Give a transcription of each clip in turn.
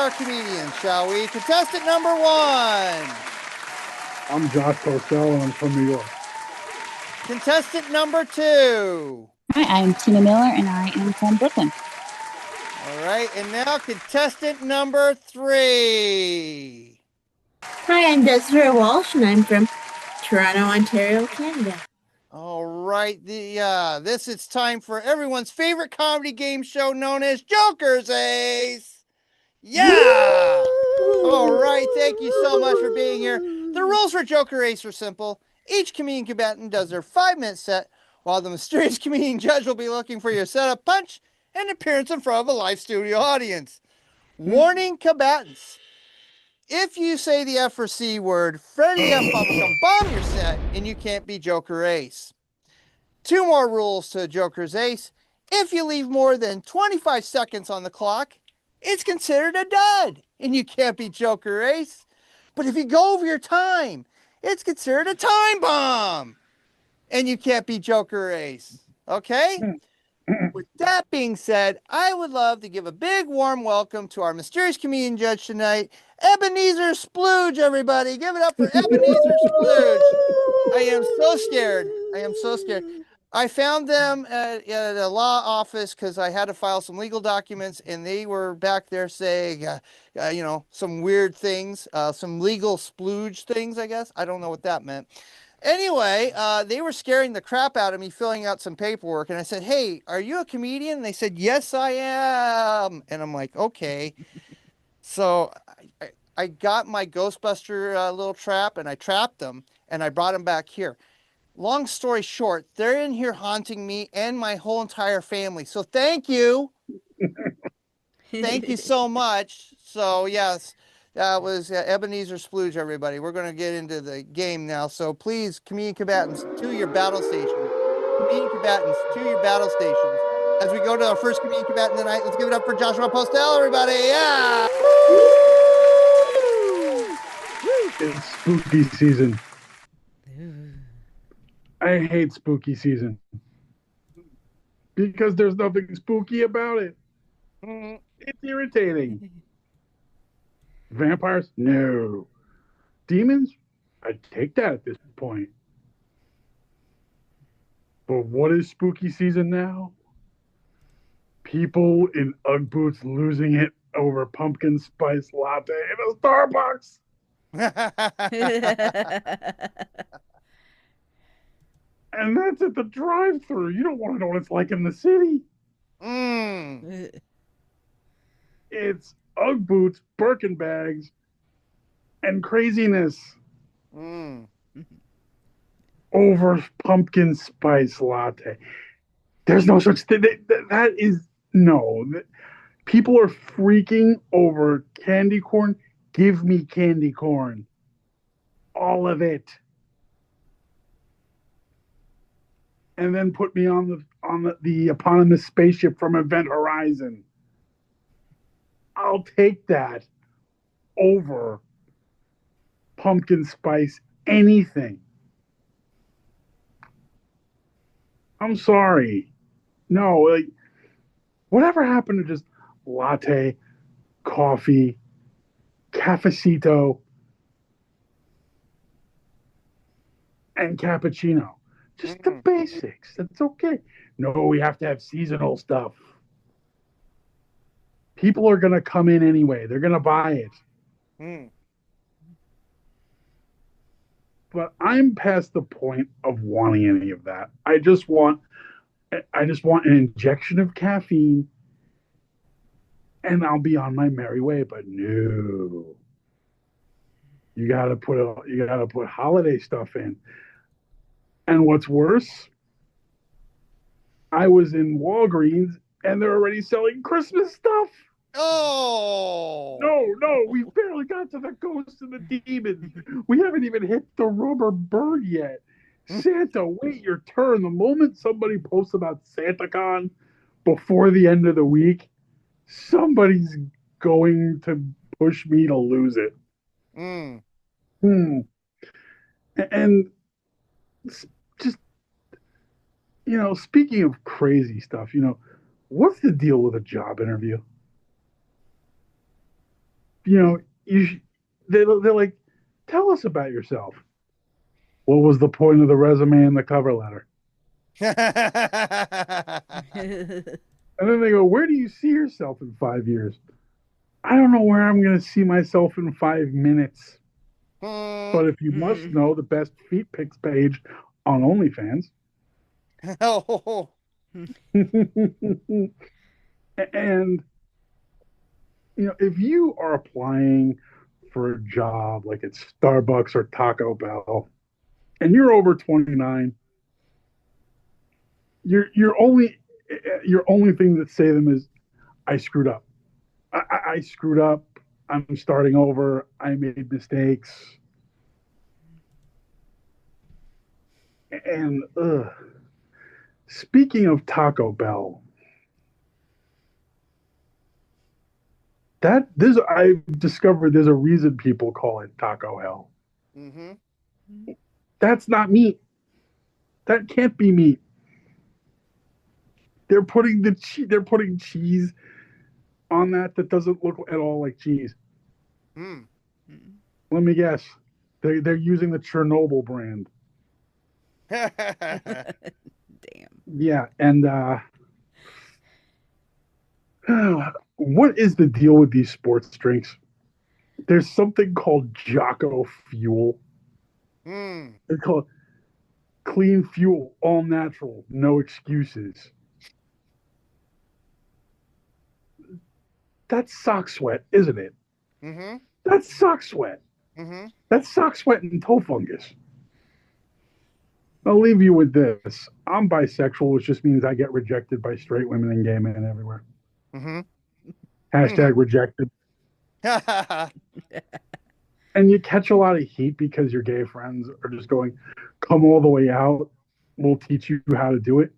our comedians, shall we? Contestant number one. I'm Josh Cosell, and I'm from New York. Contestant number two. Hi, I'm Tina Miller, and I am from Brooklyn. All right, and now contestant number three. Hi, I'm Desiree Walsh, and I'm from Toronto, Ontario, Canada. All right, this it's time for everyone's favorite comedy game show known as Joker's Ace. Yeah! All right, thank you so much for being here. The rules for Joker Ace are simple. Each comedian combatant does their 5-minute set, while the mysterious comedian judge will be looking for your setup punch and appearance in front of a live studio audience. Warning combatants. If you say the F or C word, Freddy F will come bomb your set and you can't be Joker Ace. 2 more rules to Joker's Ace. If you leave more than 25 seconds on the clock, it's considered a dud and you can't be Joker Ace. But if you go over your time, it's considered a time bomb and you can't be Joker Ace. Okay? With that being said, I would love to give a big warm welcome to our mysterious comedian judge tonight, Ebenezer Splooge, everybody. Give it up for Ebenezer Splooge. I am so scared. I found them at a law office because I had to file some legal documents, and they were back there saying, some weird things, some legal splooge things, I guess. I don't know what that meant. Anyway, they were scaring the crap out of me filling out some paperwork, and I said, "Hey, are you a comedian?" And they said, "Yes, I am." And I'm like, "Okay." So I got my Ghostbuster little trap, and I trapped them, and I brought them back here. Long story short, they're in here haunting me and my whole entire family. So thank you. Thank you so much. So yes, that was Ebenezer Splooge, everybody. We're going to get into the game now. So please, comedian combatants, to your battle station. Comedian combatants, to your battle stations. As we go to our first comedian combatant tonight, let's give it up for Joshua Postel, everybody. Yeah! It's spooky season. I hate spooky season because there's nothing spooky about it. It's irritating. Vampires? No. Demons? I'd take that at this point. But what is spooky season now? People in Ugg boots losing it over pumpkin spice latte in a Starbucks. And that's at the drive-thru. You don't want to know what it's like in the city. It's Ugg boots, Birkin bags, and craziness over pumpkin spice latte. There's no such thing. That is no. People are freaking over candy corn. Give me candy corn. All of it. And then put me on the eponymous spaceship from Event Horizon. I'll take that over pumpkin spice anything. I'm sorry. No, like, whatever happened to just latte, coffee, cafecito, and cappuccino? Just the basics. That's okay. No, we have to have seasonal stuff. People are going to come in anyway. They're going to buy it. But I'm past the point of wanting any of that. I just want an injection of caffeine and I'll be on my merry way. But no. You gotta put holiday stuff in. And what's worse, I was in Walgreens and they're already selling Christmas stuff. Oh! No, we barely got to the ghosts and the demons. We haven't even hit the rubber bird yet. Santa, wait your turn. The moment somebody posts about SantaCon before the end of the week, somebody's going to push me to lose it. And just, speaking of crazy stuff, what's the deal with a job interview? you know, they're like, tell us about yourself. What was the point of the resume and the cover letter? And then they go, where do you see yourself in 5 years? I don't know where I'm going to see myself in 5 minutes. But if you must know the best feet pics page on OnlyFans. Oh. And, if you are applying for a job like at Starbucks or Taco Bell and you're over 29, your only thing to say to them is, I screwed up. I screwed up. I'm starting over. I made mistakes. And speaking of Taco Bell, I've discovered there's a reason people call it Taco Hell. Mm-hmm. That's not meat. That can't be meat. They're putting cheese on that doesn't look at all like cheese. Mm. Let me guess. They're using the Chernobyl brand. Damn. Yeah, and what is the deal with these sports drinks? There's something called Jocko Fuel. Mm. It's called clean fuel, all natural, no excuses. That's sock sweat, isn't it? Mm-hmm. That's sock sweat. Mm-hmm. That's sock sweat and toe fungus. I'll leave you with this. I'm bisexual, which just means I get rejected by straight women and gay men everywhere. Mm-hmm. Hashtag rejected. And you catch a lot of heat because your gay friends are just going, come all the way out. We'll teach you how to do it.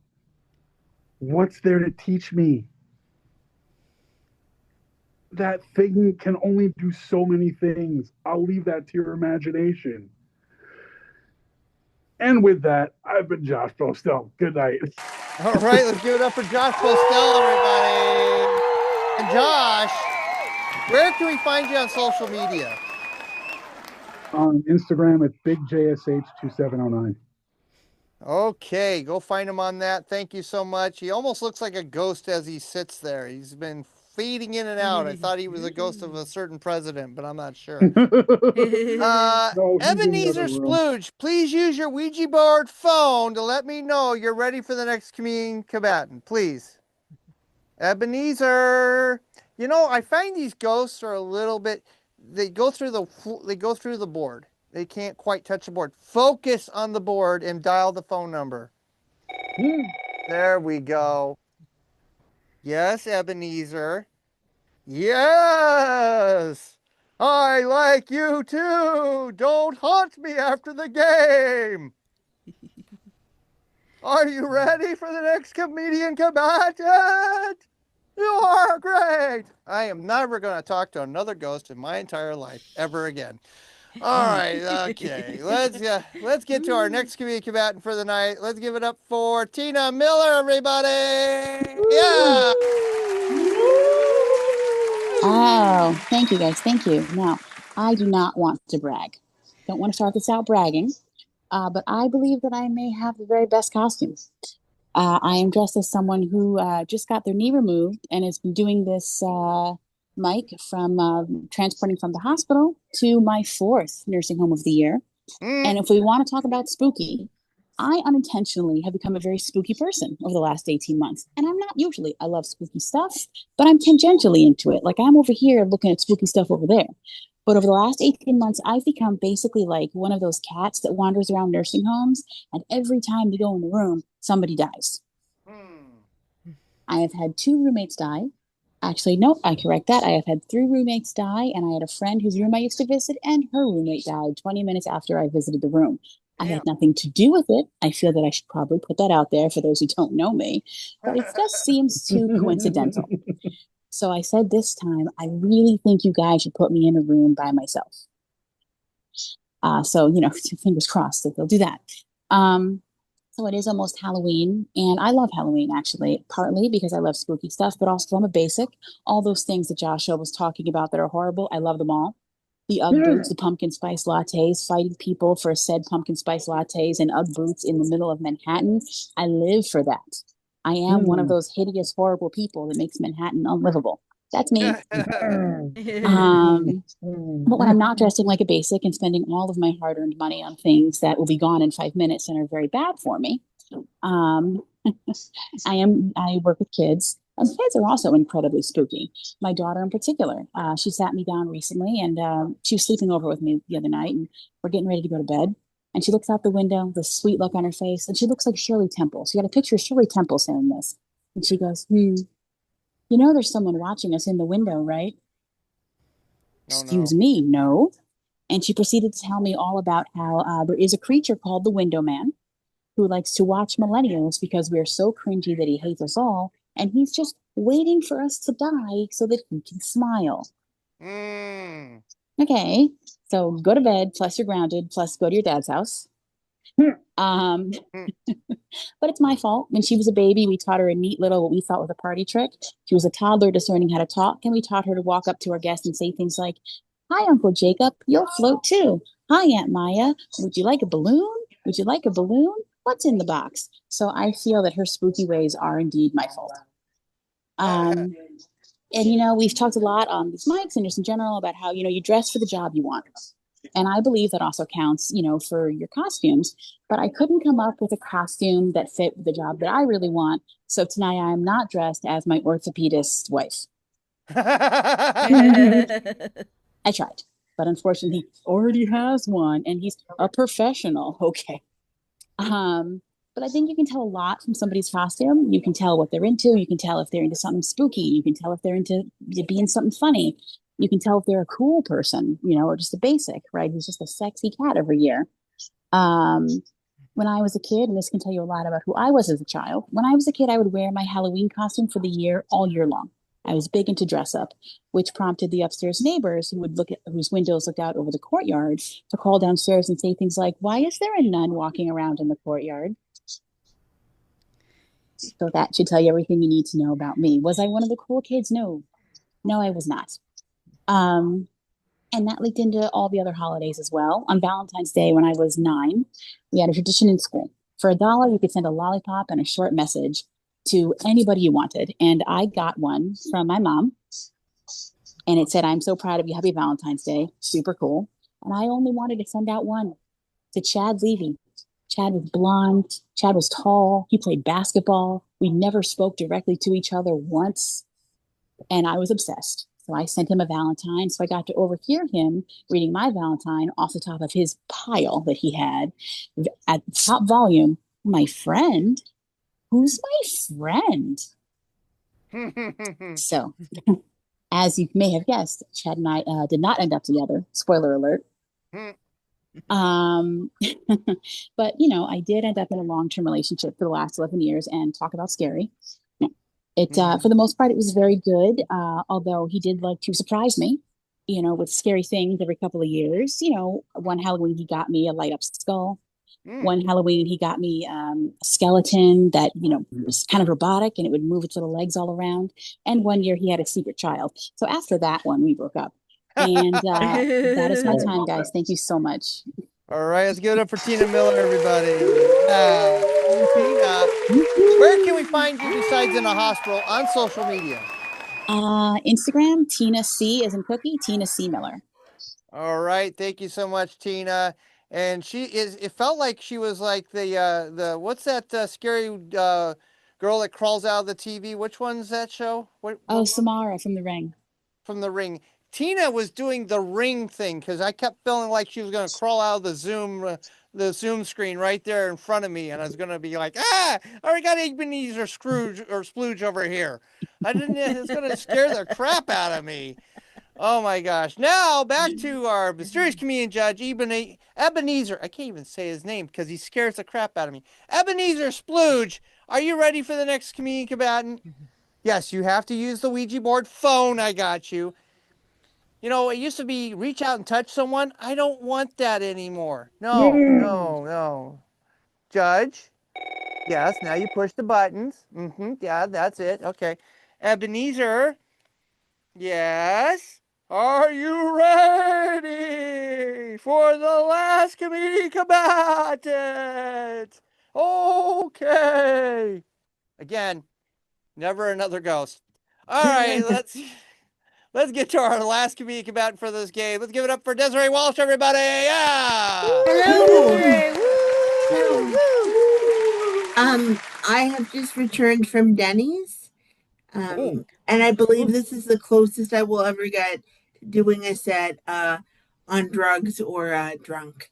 What's there to teach me? That thing can only do so many things. I'll leave that to your imagination. And with that, I've been Josh Postel. Good night. All right, let's give it up for Josh Postel, everybody. And Josh, where can we find you on social media? On Instagram at BigJSH2709. Okay, go find him on that. Thank you so much. He almost looks like a ghost as he sits there. He's been fading in and out. I thought he was a ghost of a certain president, but I'm not sure. No, he's in the Ebenezer other room. Splooge, please use your Ouija board phone to let me know you're ready for the next comedian combatant, please. Ebenezer, I find these ghosts are a little bit. They go through the board. They can't quite touch the board. Focus on the board and dial the phone number. There we go. Yes, Ebenezer. Yes. I like you too. Don't haunt me after the game. Are you ready for the next comedian combatant? You are great. I am never going to talk to another ghost in my entire life ever again. All right, okay. Let's get to our next comedian combatant for the night. Let's give it up for Tina Miller, everybody. Yeah. Oh, thank you guys. Thank you. Now, I do not want to brag. Don't want to start this out bragging, but I believe that I may have the very best costumes. I am dressed as someone who just got their knee removed and has been doing this mic from transporting from the hospital to my fourth nursing home of the year. And if we want to talk about spooky, I unintentionally have become a very spooky person over the last 18 months. And I'm not usually. I love spooky stuff, but I'm tangentially into it. Like I'm over here looking at spooky stuff over there. But over the last 18 months, I've become basically like one of those cats that wanders around nursing homes. And every time they go in the room, somebody dies. I have had 2 roommates die. Actually, no, I correct that. I have had 3 roommates die, and I had a friend whose room I used to visit, and her roommate died 20 minutes after I visited the room. I had nothing to do with it. I feel that I should probably put that out there for those who don't know me, but it just seems too coincidental. So I said this time, I really think you guys should put me in a room by myself. So, fingers crossed that they'll do that. So it is almost Halloween, and I love Halloween actually, partly because I love spooky stuff, but also I'm a basic. All those things that Joshua was talking about that are horrible, I love them all. The Ugg boots, the pumpkin spice lattes, fighting people for said pumpkin spice lattes and Ugg boots in the middle of Manhattan. I live for that. I am one of those hideous, horrible people that makes Manhattan unlivable. That's me. But when I'm not dressing like a basic and spending all of my hard earned money on things that will be gone in 5 minutes and are very bad for me, um, I work with kids, and kids are also incredibly spooky. My daughter, in particular, she sat me down recently, and she was sleeping over with me the other night, and we're getting ready to go to bed. And she looks out the window, the sweet look on her face, and she looks like Shirley Temple. So you got a picture of Shirley Temple saying this, and she goes, you know, there's someone watching us in the window, right? Excuse me, no. And she proceeded to tell me all about how there is a creature called the Window Man who likes to watch millennials because we're so cringy that he hates us all. And he's just waiting for us to die so that he can smile. Okay, so go to bed, plus you're grounded, plus go to your dad's house. But it's my fault. When she was a baby, we taught her a neat little, what we thought was a party trick. She was a toddler just learning how to talk, and we taught her to walk up to our guests and say things like, "Hi, Uncle Jacob, you'll float too. Hi, Aunt Maya, would you like a balloon? Would you like a balloon? What's in the box?" So I feel that her spooky ways are indeed my fault. And you know, we've talked a lot on these mics and just in general about how, you know, you dress for the job you want. And I believe that also counts, you know, for your costumes. But I couldn't come up with a costume that fit the job that I really want. So tonight I'm not dressed as my orthopedist's wife. I tried, but unfortunately, he already has one, and he's a professional. Okay. But I think you can tell a lot from somebody's costume. You can tell what they're into. You can tell if they're into something spooky. You can tell if they're into being something funny. You can tell if they're a cool person, you know, or just a basic, right? Who's just a sexy cat every year. When I was a kid, and this can tell you a lot about who I was as a child, when I was a kid, I would wear my Halloween costume for the year, all year long. I was big into dress up, which prompted the upstairs neighbors who would look at whose windows looked out over the courtyard to call downstairs and say things like, "Why is there a nun walking around in the courtyard?" So that should tell you everything you need to know about me. Was I one of the cool kids? No, no, I was not. Um, and that leaked into all the other holidays as well. On Valentine's Day, when I was 9, we had a tradition in school. For $1, you could send a lollipop and a short message to anybody you wanted. And I got one from my mom. And it said, "I'm so proud of you. Happy Valentine's Day." Super cool. And I only wanted to send out one to Chad Levy. Chad was blonde. Chad was tall. He played basketball. We never spoke directly to each other once. And I was obsessed. So I sent him a Valentine. So I got to overhear him reading my Valentine off the top of his pile that he had at top volume. "My friend? Who's my friend?" So, as you may have guessed, Chad and I did not end up together. Spoiler alert. Um, but you know, I did end up in a long-term relationship for the last 11 years, and talk about scary. It for the most part, it was very good. Although he did like to surprise me, you know, with scary things every couple of years. You know, one Halloween he got me a light up skull. One Halloween he got me a skeleton that, you know, was kind of robotic and it would move its little legs all around. And one year he had a secret child. So after that one, we broke up. And that is my time, guys. Thank you so much. All right, let's give it up for Tina Miller, everybody. Tina, where can we find you besides in a hospital on social media? Instagram, Tina C as in cookie, Tina C Miller. All right, thank you so much, Tina. And she is. It felt like she was like the what's that scary girl that crawls out of the TV? Which one's that show? Oh, Samara from The Ring. From The Ring. Tina was doing the ring thing because I kept feeling like she was going to crawl out of the Zoom screen right there in front of me, and I was going to be like, "Ah, I already got Ebenezer Scrooge or Splooge over here." I didn't. It's going to scare the crap out of me. Oh my gosh. Now back to our mysterious comedian judge, Ebenezer. I can't even say his name because he scares the crap out of me. Ebenezer Splooge, are you ready for the next comedian combatant? Yes, you have to use the Ouija board phone. I got you. You know, it used to be reach out and touch someone. I don't want that anymore. No, no, no. Judge? Yes, now you push the buttons. Yeah, that's it. Okay. Ebenezer, yes. Are you ready for the last comedian combatant? Okay. Again, never another ghost. All right, let's get to our last comedian combatant for this game. Let's give it up for Desiree Walsh, everybody. Yeah. Hello, Woo! Desiree. Woo! Hello. Woo! I have just returned from Denny's. Oh. And I believe this is the closest I will ever get to doing a set on drugs or drunk.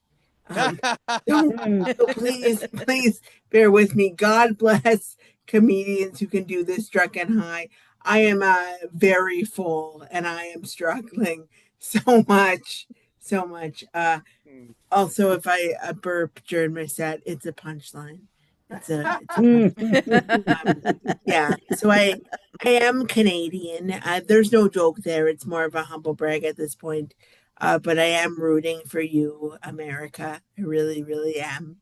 Um, so, so please bear with me. God bless comedians who can do this drunk and high. I am very full and I am struggling so much, so much. Also, if I burp during my set, it's a punchline. It's a punchline. Yeah, so I am Canadian. There's no joke there. It's more of a humble brag at this point. But I am rooting for you, America. I really, really am.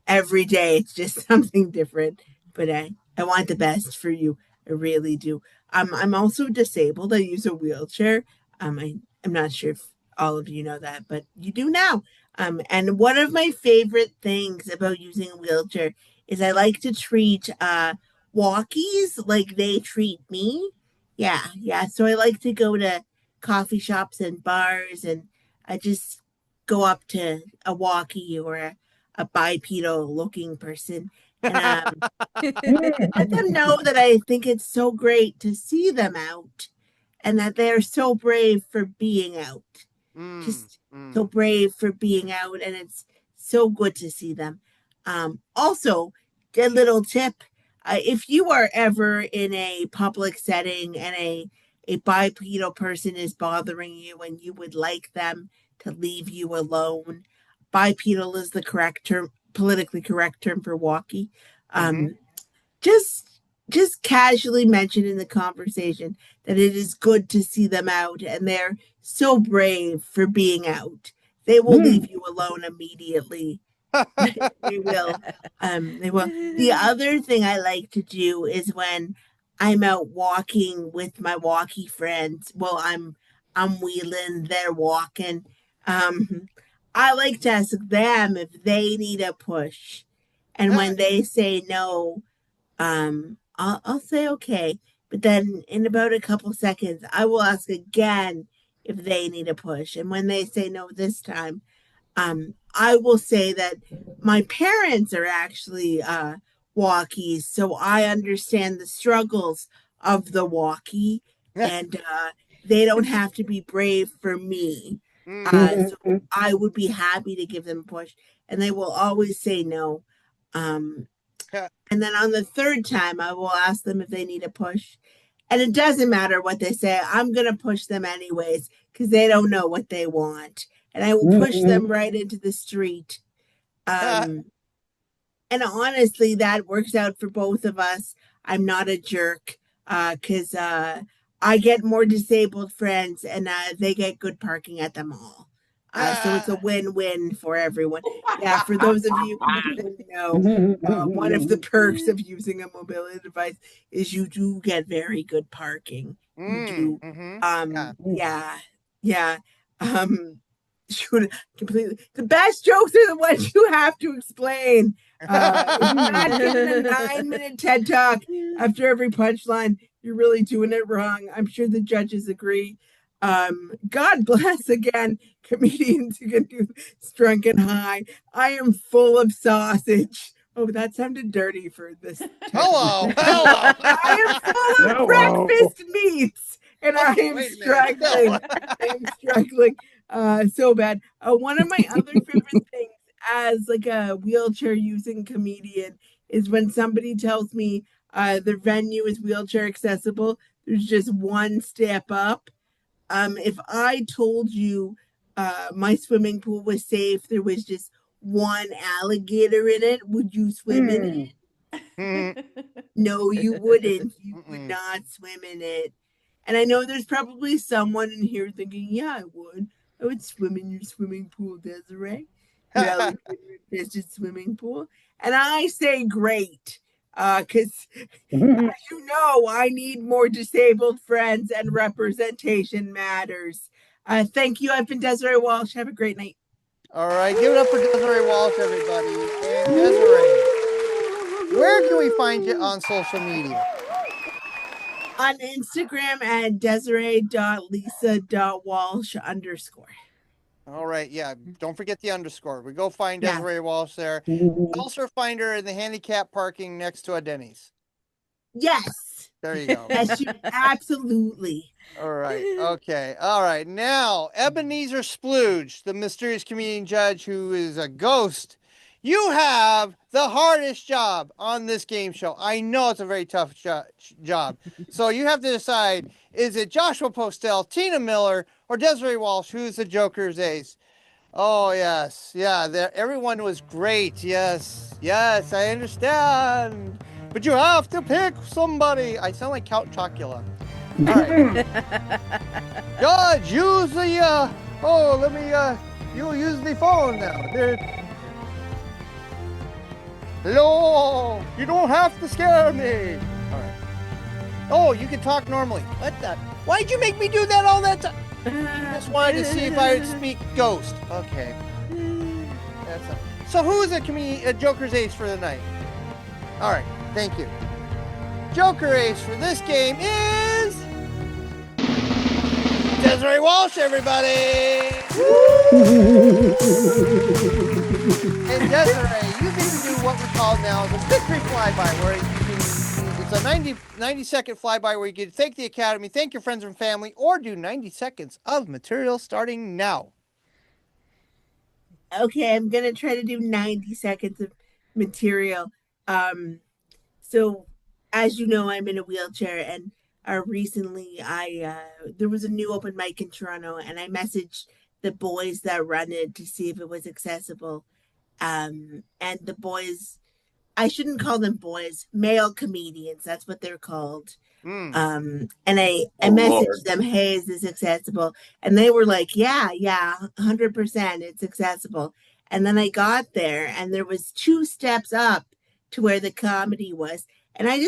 Every day it's just something different. But I want the best for you. I really do. I'm also disabled. I use a wheelchair. I'm not sure if all of you know that, but you do now. And one of my favorite things about using a wheelchair is I like to treat walkies like they treat me. Yeah, yeah. So I like to go to coffee shops and bars and I just go up to a walkie or a bipedal looking person and let them know that I think it's so great to see them out and that they're so brave for being out. Mm, Just so mm. brave for being out and it's so good to see them. Also, a little tip, if you are ever in a public setting and a bipedal person is bothering you and you would like them to leave you alone, bipedal is the correct term, politically correct term for walkie. Mm-hmm. Um, just just casually mention in the conversation that it is good to see them out and they're so brave for being out. They will leave you alone immediately. They will. They will. The other thing I like to do is when I'm out walking with my walkie friends. Well, I'm wheeling, they're walking. Um, I like to ask them if they need a push. And when they say no, I'll say okay, but then in about a couple seconds, I will ask again if they need a push. And when they say no this time, I will say that my parents are actually walkies, so I understand the struggles of the walkie, and they don't have to be brave for me. Mm. So I would be happy to give them a push, and they will always say no. Um, and then on the third time, I will ask them if they need a push. And it doesn't matter what they say, I'm going to push them anyways because they don't know what they want. And I will push them right into the street. Um, and honestly, that works out for both of us. I'm not a jerk because I get more disabled friends and they get good parking at the mall. So it's a win-win for everyone. Yeah, for those of you who don't know, one of the perks of using a mobility device is you do get very good parking. You do. Mm-hmm. Yeah. Yeah, yeah. Um, shoot, completely. The best jokes are the ones you have to explain. If you're not giving a 9 minute TED talk after every punchline, you're really doing it wrong. I'm sure the judges agree. God bless again comedians who can do drunk and high. I am full of sausage. Oh, that sounded dirty for this type of Hello, event. hello. I am full of Hello. breakfast meats and I Okay, am wait a minute. struggling. I am struggling so bad. One of my other favorite things as like a wheelchair using comedian is when somebody tells me the venue is wheelchair accessible, there's just one step up. If I told you my swimming pool was safe, there was just one alligator in it, would you swim in it? Mm, No, you wouldn't. You would mm-mm. not swim in it. And I know there's probably someone in here thinking, yeah, I would. I would swim in your swimming pool, Desiree. Valley Fisted Swimming Pool. And I say great, because you know, I need more disabled friends and representation matters. Thank you. I've been Desiree Walsh. Have a great night. All right, give it up for Desiree Walsh, everybody. And Desiree, where can we find you on social media? On Instagram at Desiree.Lisa.Walsh_. All right, yeah. Don't forget the underscore. We go find Yeah. Desiree Walsh there. You also find her in the handicap parking next to a Denny's. Yes. There you go. Yes, absolutely. All right. Okay. All right. Now, Ebenezer Splooge, the mysterious comedian judge who is a ghost. You have the hardest job on this game show. I know it's a very tough job. So you have to decide, is it Joshua Postel, Tina Miller, or Desiree Walsh, who's the Joker's ace? Oh, yes. Yeah, everyone was great. Yes. Yes, I understand. But you have to pick somebody. I sound like Count Chocula. All right. Judge, use the, you'll use the phone now. Hello, you don't have to scare me. All right. Oh, you can talk normally. What the? Why'd you make me do that all that time? I just wanted to see if I would speak ghost. Okay. So who's a Joker's ace for the night? All right, thank you. Joker ace for this game is Desiree Walsh, everybody. And Desiree, you get to do what we call now the victory flyby, where it's a 90-second flyby where you can thank the Academy, thank your friends and family, or do 90 seconds of material starting now. Okay, I'm gonna try to do 90 seconds of material. So as you know, I'm in a wheelchair, and recently there was a new open mic in Toronto, and I messaged the boys that run it to see if it was accessible. And the boys, I shouldn't call them boys, male comedians, that's what they're called. And I messaged them, hey, is this accessible? And they were like, yeah, 100%, it's accessible. And then I got there, and there was 2 steps up to where the comedy was. And I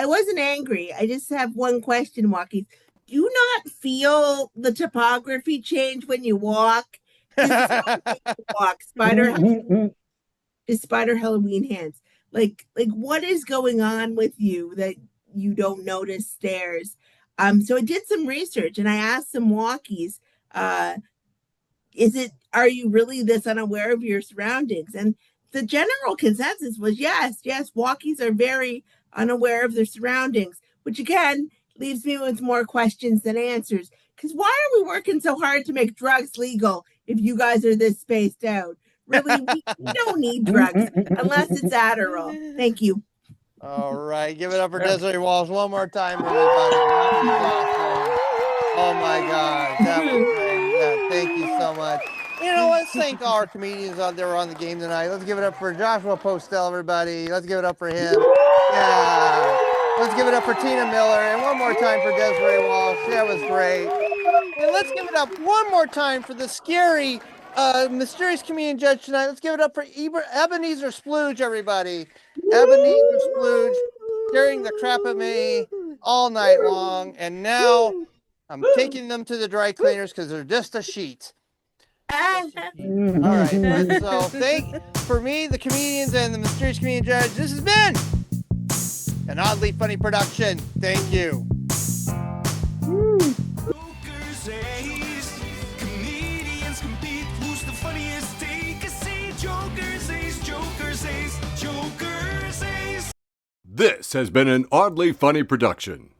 wasn't angry. I just have one question, Walkie. Do you not feel the topography change when you walk? Spider Halloween hands. Like what is going on with you that you don't notice stairs? So I did some research, and I asked some walkies, are you really this unaware of your surroundings? And the general consensus was yes, walkies are very unaware of their surroundings, which again leaves me with more questions than answers. Because why are we working so hard to make drugs legal if you guys are this spaced out? Really, we don't need drugs unless it's Adderall. Thank you. All right, give it up for Desiree Walsh one more time, everybody. Awesome. Oh my God, that was great. Yeah, thank you so much. You know, let's thank all our comedians out there on the game tonight. Let's give it up for Joshua Postel, everybody. Let's give it up for him. Yeah. Let's give it up for Tina Miller, and one more time for Desiree Walsh. That was great. And let's give it up one more time for the scary, mysterious comedian judge tonight. Let's give it up for Ebenezer Splooge, everybody. Ebenezer Splooge scaring the crap out of me all night long, and now I'm taking them to the dry cleaners because they're just a sheet. All right, so for me, the comedians, and the mysterious comedian judge, this has been an oddly funny production. Thank you. Joker's ace. Comedians compete. Who's the funniest? Take a seat. Joker's ace. Joker's ace. Joker's ace. This has been an Oddly Funny production.